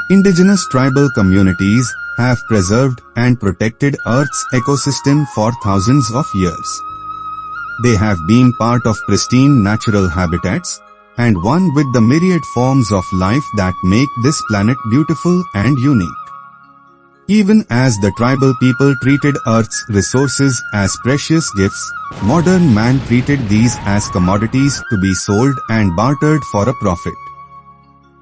Indigenous tribal communities have preserved and protected Earth's ecosystem for thousands of years. They have been part of pristine natural habitats and one with the myriad forms of life that make this planet beautiful and unique. Even as the tribal people treated Earth's resources as precious gifts, modern man treated these as commodities to be sold and bartered for a profit.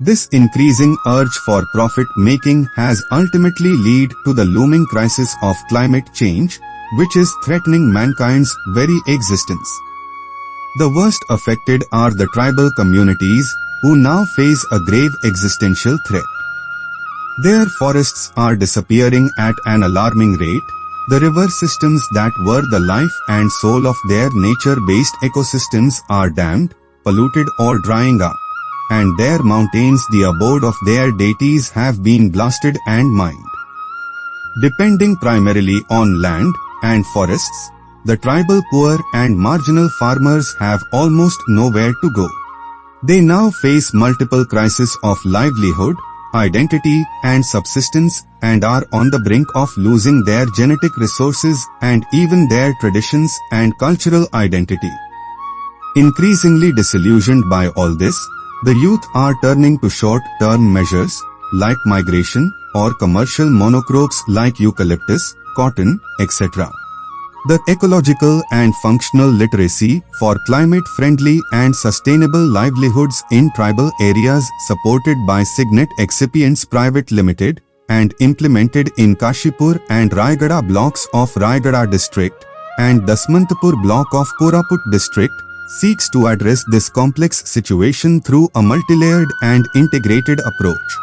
This increasing urge for profit-making has ultimately led to the looming crisis of climate change, which is threatening mankind's very existence. The worst affected are the tribal communities, who now face a grave existential threat. Their forests are disappearing at an alarming rate, the river systems that were the life and soul of their nature-based ecosystems are dammed, polluted or drying up, and their mountains, the abode of their deities, have been blasted and mined. Depending primarily on land and forests, the tribal poor and marginal farmers have almost nowhere to go. They now face multiple crises of livelihood, identity and subsistence, and are on the brink of losing their genetic resources and even their traditions and cultural identity. Increasingly disillusioned by all this, the youth are turning to short-term measures like migration or commercial monocrops like eucalyptus, cotton, etc. The ecological and functional literacy for climate-friendly and sustainable livelihoods in tribal areas supported by Signet Excipients Private Limited and implemented in Kashipur and Raigada blocks of Raigada district and Dasmantapur block of Koraput district seeks to address this complex situation through a multilayered and integrated approach.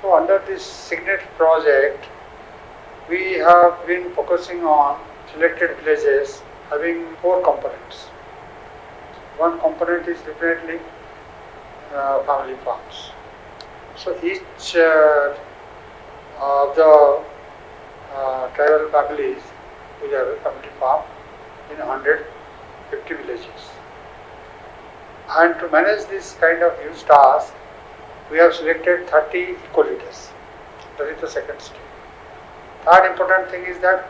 So under this Signet project, we have been focusing on selected villages having 4 components. One component is definitely family farms. So each of the tribal families will have a family farm in 150 villages. And to manage this kind of huge task, we have selected 30 eco-leaders. That is the second step. Third important thing is that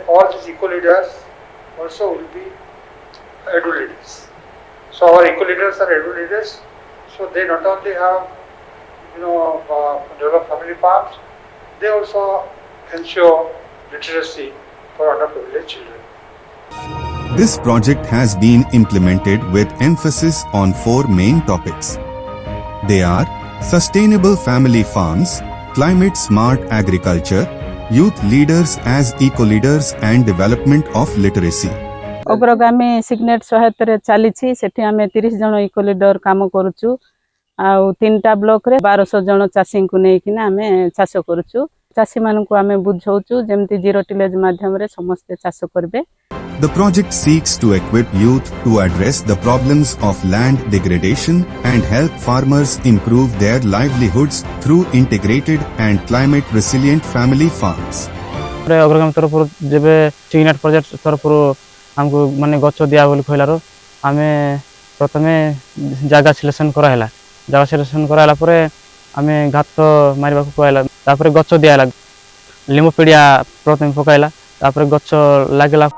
all these eco-leaders also will be edu leaders. So our eco-leaders are edu leaders. So they not only have, develop family farms, they also ensure literacy for underprivileged children. This project has been implemented with emphasis on 4 main topics. They are sustainable family farms, climate-smart agriculture, youth leaders as eco-leaders and development of literacy. अग्रगामी signet सहायता चली सेठी आम 30 जन eco leader काम करुचु आउ 3टा block रे 1200 जन चासी को लेकिन आम चाष करुचु चासी मान को आम बुझाउचु जेमती जीरो टिलेज माध्यम रे समस्त चाष करबे. The project seeks to equip youth to address the problems of land degradation and help farmers improve their livelihoods through integrated and climate resilient family farms. अग्रगामी तरफ जेबे सिग्नेट प्रोजेक्ट तरफ हमको माने गछ दिया बोली कहलारो आमे प्रथमे जागा सिलेक्शन कराइला जागा सिलेक्शन कराइला परे आमे घात मारिबा को कहला तापर गछ दियाला लिमोपेडिया प्रथमे पकाइला तापर गछ लागला.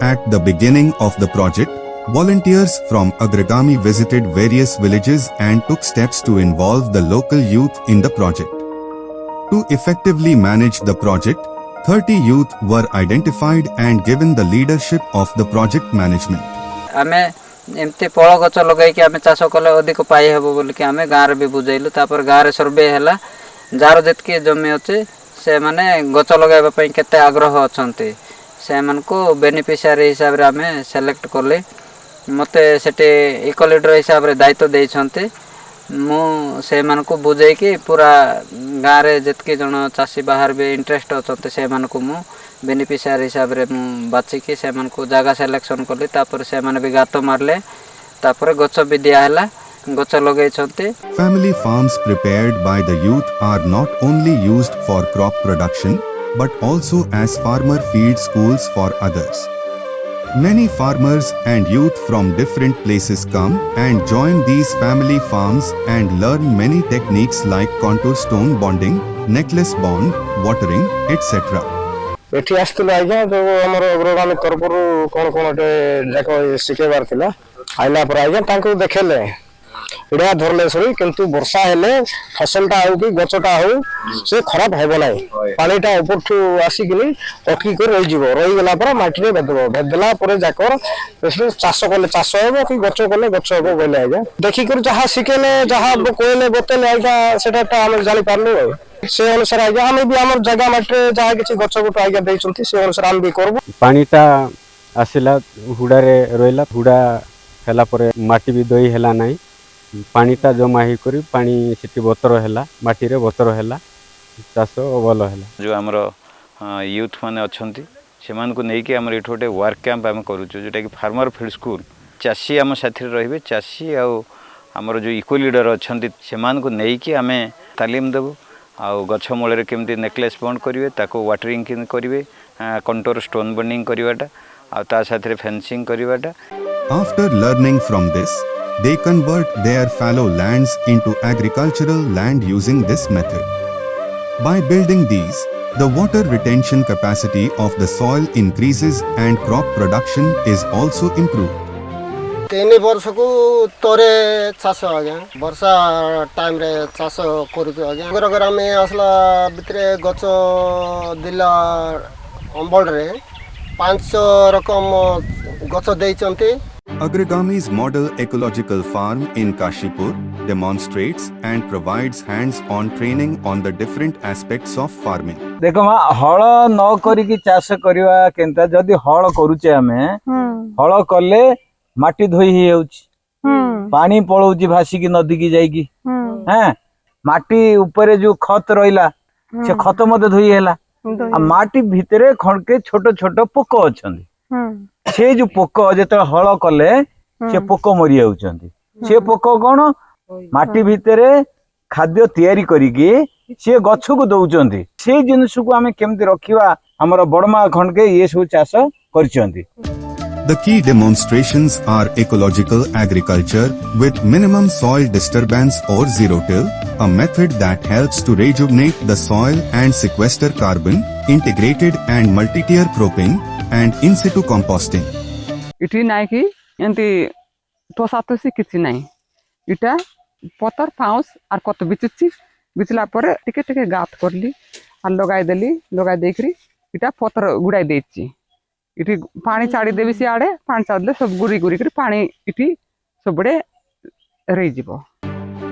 At the beginning of the project, volunteers from Agragami visited various villages and took steps to involve the local youth in the project. To effectively manage the project, 30 youth were identified and given the leadership of the project management. आमे एमते फल गछ लगाई के आमे चाष कले अधिक पाई हेबो बोली के आमे गाँव रे भी बुझाइलु तापर गाँव रे सर्वे हैला जार जेतके जमी अछि से माने गछ लगाइबा पई केते आग्रह अछंती से मन को बेनिफिशियरी हिसाब रे आमे सेलेक्ट करले मते सेटे इको लीडर हिसाब रे दायित्व देइ छंते मु से मन को बुझाई के पूरा गाँव रे जेतके जण चासी बाहर भी इंटरेस्ट अछंते से मन को मु बेनिफिशियरी हिसाब रे मु बाची के से मन को जागा सिलेक्शन करले तापर से मन भी गातो मारले तापर गछ भी दिया हला गछ लगै छंते. Family farms prepared by the youth are not only used for crop production but also as farmer feed schools for others. Many farmers and youth from different places come and join these family farms and learn many techniques like contour stone bonding, necklace bond, watering, etc. ଏଠି ଆସିଥିଲୁ ଆଜ୍ଞା ଯୋଉ ଆମର ଅଗ୍ରଗାମୀ ତରଫରୁ କଣ କଣ ଗୋଟେ ଯାକ ଶିଖେଇବାର ଥିଲା ଆଇଲା ପରେ ଆଜ୍ଞା ତାଙ୍କୁ ଦେଖେଇଲେ ପିଢା ଧରଲେ ସରି କିନ୍ତୁ ବର୍ଷା ହେଲେ ଫସଲଟା ହଉ କି ଗଛଟା ହଉ ସେ ଖରାପ ହେବ ନାହିଁ ପାଣିଟା ଉପରଠୁ ଆସିକିନି ଅଟକି କରି ରହିଗଲା ପରେ ମାଟିରେ ଭେଦିଲା ପରେ ଯାକ ଚାଷ କଲେ ଚାଷ ହେବ କି ଗଛ କଲେ ଗଛ ହେବ କହିଲେ ଆଜ୍ଞା ଦେଖିକରି ଯାହା ଶିଖେଇଲେ ଯାହା କହିଲେ ବତେଇଲେ ଆଜ୍ଞା ସେଟା ଆମେ ଜାଣିପାରିଲୁ ଆଉ ସେ ଅନୁସାରେ ଆଜ୍ଞା ଆମେ ବି ଆମର ଜାଗା ମାଟିରେ ଯାହା କିଛି ଗଛ ଗୁଟ ଆଜ୍ଞା ଦେଇଛନ୍ତି ସେ ଅନୁସାରେ ଆମେ ବି କରିବୁ ପାଣିଟା ଆସିଲା ହୁଡ଼ାରେ ରହିଲା ହୁଡ଼ା ହେଲା ପରେ ମାଟି ବି ଦଇ ହେଲା ନାହିଁ ପାଣିଟା ଜମା ହେଇକରି ପାଣି ସେଠି ବତର ହେଲା ମାଟିରେ ବତର ହେଲା ଚାଷ ଭଲ ହେଲା जो आमर यूथ मैंने अच्छा से नहीं आम ये गोटे वर्क कैंप आम करूँ जोटा कि फार्मर फील्ड स्कूल चाषी आम साथी रे चाषी आमर जो इको लीडर अच्छा से नहीं कि आम तालीम देवु आउ गछ मूल केमती नेकलेस बंड करेंगे ताको वाटरिंग करेंगे कंटोर स्टोन बंडिंग करवाटा आ साथ fencing Karwata After learning from this, they convert their fallow lands into agricultural land using this method. By building these, the water retention capacity of the soil increases and crop production is also improved. 3 वर्ष को तोरे चाष आज्ञा वर्षा time रे चाष करूँ आज्ञा अगर आम आसला भितर गच दिला अंबल रे 500 रकम गच देइचंती Agrigami's model ecological farm in Kashipur demonstrates and provides hands-on training on the different aspects of farming. देखो हल न करिकी चाष करवा केनता जदी हल करूचे हमें हल कले माटी धोई ही होउची पानी पळौची भासी की नदी की जाईकी हैं माटी ऊपर जो खत रहिला से खत मते धोई हैला आ माटी भितरे खणके छोट छोट पोक अछंदी से जो पोक जेते हल कले से पोक मरि जाउचंदी से पोक कोन माटी भितरे खाद्य तैयारी करिकी से गछ को दउचंदी से जिनिस को हमें केमती रखिवा हमर बडमा खणके ये सब चाष करचंदी The key demonstrations are ecological agriculture with minimum soil disturbance or zero-till, a method that helps to rejuvenate the soil and sequester carbon, integrated and multi-tier cropping, and in situ composting. इटी नाई कि एंती टोसा टोसी किछि नाई इटा पतर पाउस are कत बिचुची बिचला पर टिके टिके गात करली आ लगाई देकरी इटा पतर गुडाई देछि इटी पानी छाड़ी देबी से आड़े पानी छाड़ले सब गुरी गुरी कर पानी इटी सबडे रही जिवो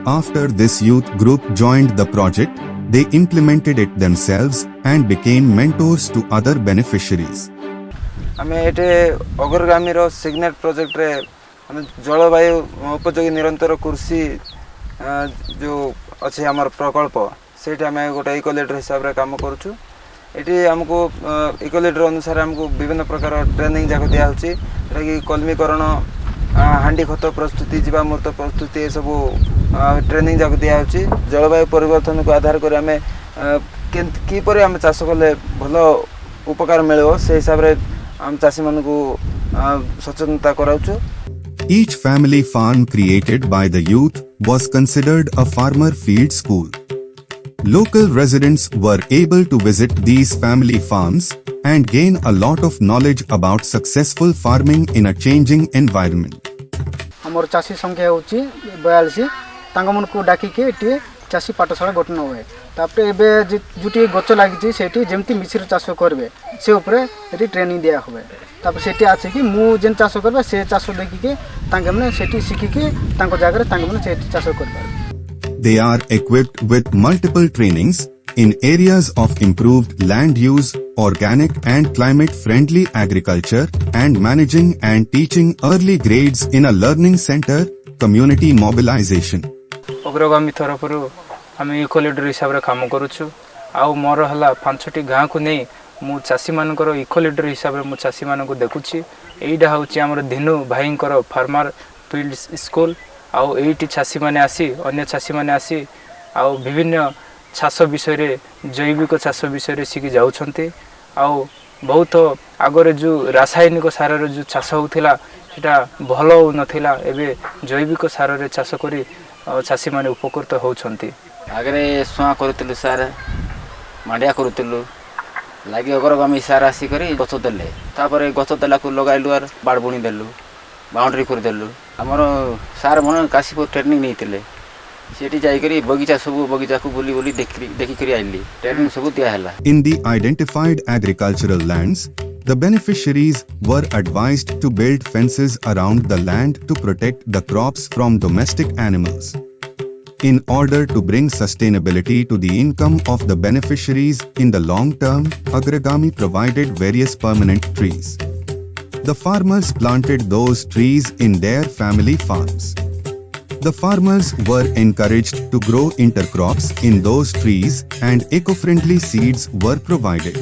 After this youth group joined the project, they implemented it themselves and became mentors to other beneficiaries. आमे एटे अग्रगामी रो सिग्नेट प्रोजेक्ट रे हम जलवायु उपयोगी निरंतर कृषि जो अच्छे हमर प्रकल्प सेटा आमे गोटे इकोलेटर हिसाब रे काम करूछु एटी हमको इकोलेटर अनुसार हमको विभिन्न प्रकार ट्रेनिंग जाक दिया होची कि कलमीकरण हांडी खत प्रस्तुति जीवामृत प्रस्तुति ये सब ट्रेनिंग जाक दिया होची जलवायु परिवर्तन को आधार कर आमे किपरि आमे चाष कले भलो उपकार मिलबो से हिसाब रे हम चाषी मन को सचेतनता कराउछु Each family farm created by the youth was considered a farmer field school. Local residents were able to visit these family farms and gain a lot of knowledge about successful farming in a changing environment. हमर चाषी संख्या होची 42 तांग मन को डाकी के eighty चाषी पाठशाला गठन होए तापरे एबे जुटी गछ लागिची सेठी जेमती मिश्र चाष करबे से ऊपर एटी ट्रेनिंग दिया होबे तापर सेठी आछे कि मु जेन चाष करबे से चाष देखि के तांगे मने सेठी सिखि के तांको जागा रे तांगे मने सेठी चाष करबे They are equipped with multiple trainings in areas of improved land use, organic and climate-friendly agriculture, and managing and teaching early grades in a learning center, community mobilization. अग्रगामी तरफरु हम इकोलिडर हिसाब रे काम करूछु आउ मोर हला 5टी गाँ को नहीं मु चाषी मानकर इकोलिडर हिसाब रे मु चाषी मान को देखुछि एइडा होछि हमर दिनु भाईंकर फार्मर फील्ड स्कूल आउ एइटी चाषी माने आसी अन्य चाषी माने आसी आउ विभिन्न चाष विषय रे जैविक चाष विषय रे सिखि जाउछन्ते आउ बहुत आगरे जो रासायनिक सार जो चाष होता सेटा भल हो नथिला एबे जैविक सार रे चाष करी चाषी माने उपकृत होउछंती। आगरे सुआ करथिलु सार मांडिया करथिलु लागी अग्रगामी सार आसी करी गछ देले तापर गछ देला को लगाइलु आर बाड़ बुणी देलु बाउंड्री कर देलु हमर सार मन काशीपुर ट्रेनिंग नैतिले सेठी जाई करी बगीचा सब बगीचा को बुली बुली देखि करी आइली ट्रेनिंग सब दिया हला। In the identified agricultural lands, the beneficiaries were advised to build fences around the land to protect the crops from domestic animals. In order to bring sustainability to the income of the beneficiaries in the long term, Agragami provided various permanent trees. The farmers planted those trees in their family farms. The farmers were encouraged to grow intercrops in those trees and eco-friendly seeds were provided.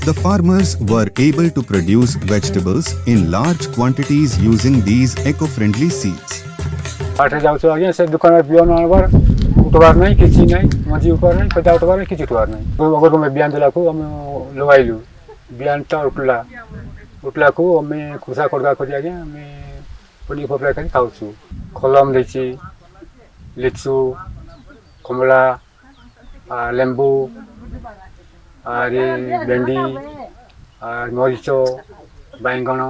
The farmers were able to produce vegetables in large quantities using these eco-friendly seeds. आठे जाउछु आगे से दुकान में बियान आनबार उठबार नहीं किछि नहीं मजी ऊपर नहीं पता उठबार किछि उठबार नहीं अगर को में बियान देला को हम लगाइलु बियान ता उठला को हमें खुसा करदा करी आगे हमें पनी फपरा करी खाउछु कलम देछि लिचु कमला लेंबू आरे भेंडी मरीचो बैंगन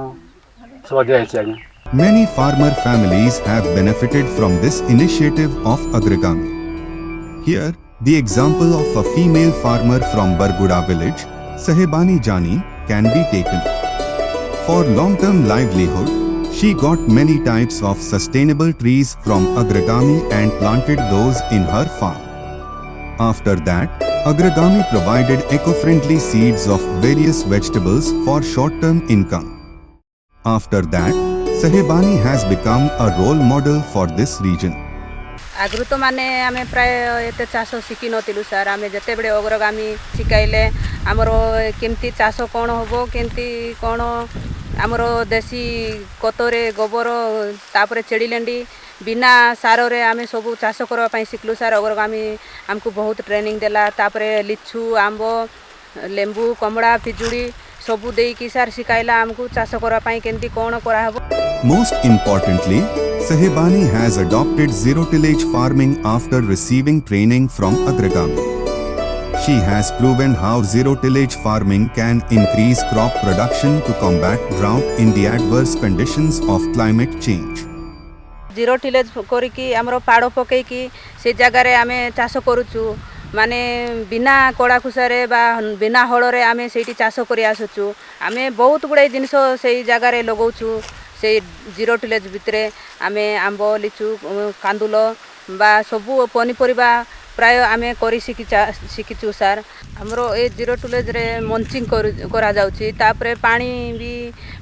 सब दिया है आगे। Many farmer families have benefited from this initiative of Agragami. Here, the example of a female farmer from Barguda village, Sahebani Jani, can be taken. For long-term livelihood, she got many types of sustainable trees from Agragami and planted those in her farm. After that, Agragami provided eco-friendly seeds of various vegetables for short-term income. After that, Sahebani has become a role model for this region. आगु तो माने आमे प्राय एते चाष शिखि नथिलु sir आमे जते बेडे अग्रगामी शिखाइले हमरो केमती चाष कोन होबो केमती कोन हमरो देसी कतरे गोबर तापरे चेडीलेंडी बिना सार रे आमे सब चाष करबा पई शिखलु सर अग्रगामी हमकु बहुत ट्रेनिंग देला तापरे लिचु आंबो लेंबू कमड़ा पिजुड़ी सबु देई की सर शिखाइला हमकु चाष करबा पई केमती कोन करा हबो। Most importantly, Sahebani has adopted zero-tillage farming after receiving training from Agragami. She has proven how zero-tillage farming can increase crop production to combat drought in the adverse conditions of climate change. Zero tillage करिकी हमरो पाड़ो पकई की से जगह रे आमे चाष करूछु माने बिना कोड़ा खुसारे बा बिना हळरे आमे सेठी चाष करि आसुछु आमे बहुत गुडे जिंस सेही जगह रे लगौछु से जीरो टिलेज भितरे आमे आंबो लिचु कांदुलो बा सबु पनीपरिबा प्राय आमे करी शिखिचु सर हमरो ए जीरो टिलेज रे मंचिंग करा जाउची तापरे पानी भी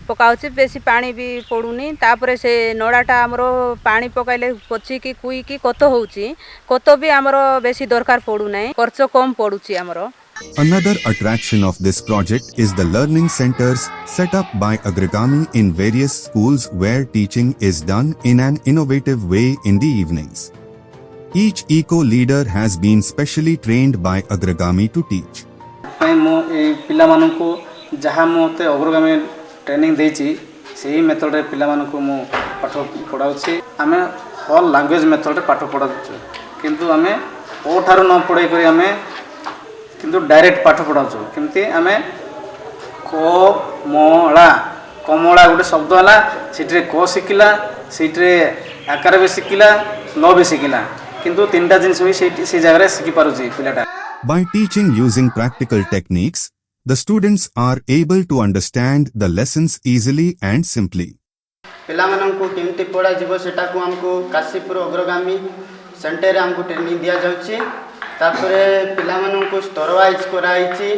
पकाउची बेसी पानी भी पडुनी तापरे से नडाटा हमरो पानी पकाइले पची की कुई की कत होउची कत भी हमरो बेसी दरकार पडु नै खर्च कम पडुची हमरो। Another attraction of this project is the learning centers set up by Agragami in various schools where teaching is done in an innovative way in the evenings. Each eco-leader has been specially trained by Agragami to teach. मो ए पिला मानकु जहा मोते अग्रगामी training देछि सेही method रे पिला मानकु मो पाठ पढाउछि आमे होल लैंग्वेज मेथड रे पाठ पढाउछु किंतु आमे ओ थारो न पढाई करी आमे किंतु डायरेक्ट पाठ पढ़ाऊँ केमती आम कमला कमला गोटे शब्द है से क शिखला से आकार भी शिखला ल भी शिखला किंतु तीन टा जिनस भी से जगह शिखि पारुछि पिलाटा। By teaching using practical techniques, the students are able to understand the lessons easily and simply. पिला माननकु केमती पढ़ा जीवो सेटा को हमको काशीपुर अग्रगामी सेंटर हमको ट्रेनिंग दिया जाउछि तापरे पिला माननकु स्तर वाइज कराइछि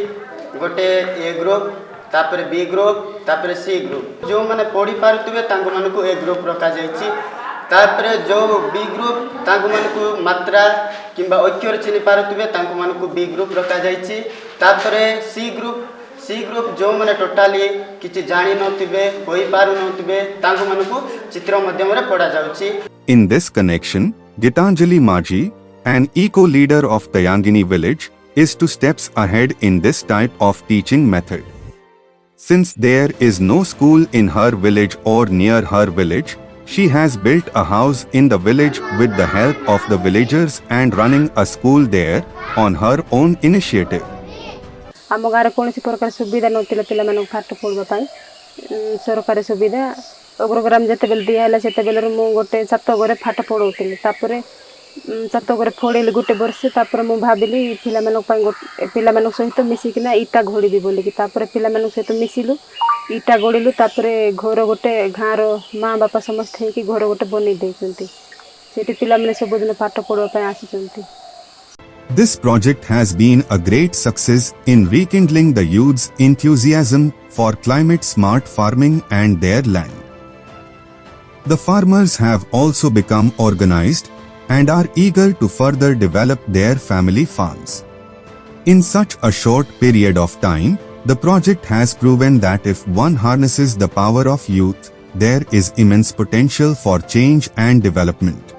गोटे ए ग्रुप तापरे बी ग्रुप तापरे सी ग्रुप जो माने पढ़ी पारुतबे तांको मानकु ए ग्रुप रखा जाइछि तापरे जो बी ग्रुप तांको मानकु मात्रा किंबा अक्षर चिनि पारुतबे तांको मानकु बी ग्रुप रखा जाइछि तापरे सी ग्रुप जो माने टोटाली किछि जानि नथिबे होई पारु नथिबे तांको मानकु चित्र माध्यम रे पढ़ा जाउछि। In this connection, Gitanjali Maji, an eco-leader of Tayangini village, is 2 steps ahead in this type of teaching method. Since there is no school in her village or near her village, she has built a house in the village with the help of the villagers and running a school there on her own initiative. ଆମ ଗାଁରେ କୌଣସି ପ୍ରକାର ସୁବିଧା ନଥିଲା ପିଲାମାନଙ୍କୁ ପାଠ ପଢ଼ିବା ପାଇଁ ସରକାରୀ ସୁବିଧା ଅଗ୍ରଗ୍ରାମ ଯେତେବେଳେ ଦିଆହେଲା ସେତେବେଳରୁ ମୁଁ ଗୋଟେ ଛାତ ଘରେ ପାଠ ପଢ଼ଉଥିଲି ତାପରେ ଛାତ ଘରେ ପଢ଼େଇଲି ଗୋଟେ ବର୍ଷ ତାପରେ ମୁଁ ଭାବିଲି ପିଲାମାନଙ୍କ ପାଇଁ ପିଲାମାନଙ୍କ ସହିତ ମିଶିକିନା ଇଟା ଘୋଡ଼ିବି ବୋଲିକି ତାପରେ ପିଲାମାନଙ୍କ ସହିତ ମିଶିଲୁ ଇଟା ଗଢ଼ିଲୁ ତାପରେ ଘର ଗୋଟେ ଗାଁର ମା ବାପା ସମସ୍ତେ ହେଇକି ଘର ଗୋଟେ ବନେଇ ଦେଇଛନ୍ତି ସେଠି ପିଲାମାନେ ସବୁଦିନ ପାଠ ପଢ଼ିବା ପାଇଁ ଆସିଛନ୍ତି। This project has been a great success in rekindling the youth's enthusiasm for climate-smart farming and their land. The farmers have also become organized and are eager to further develop their family farms. In such a short period of time, the project has proven that if one harnesses the power of youth, there is immense potential for change and development.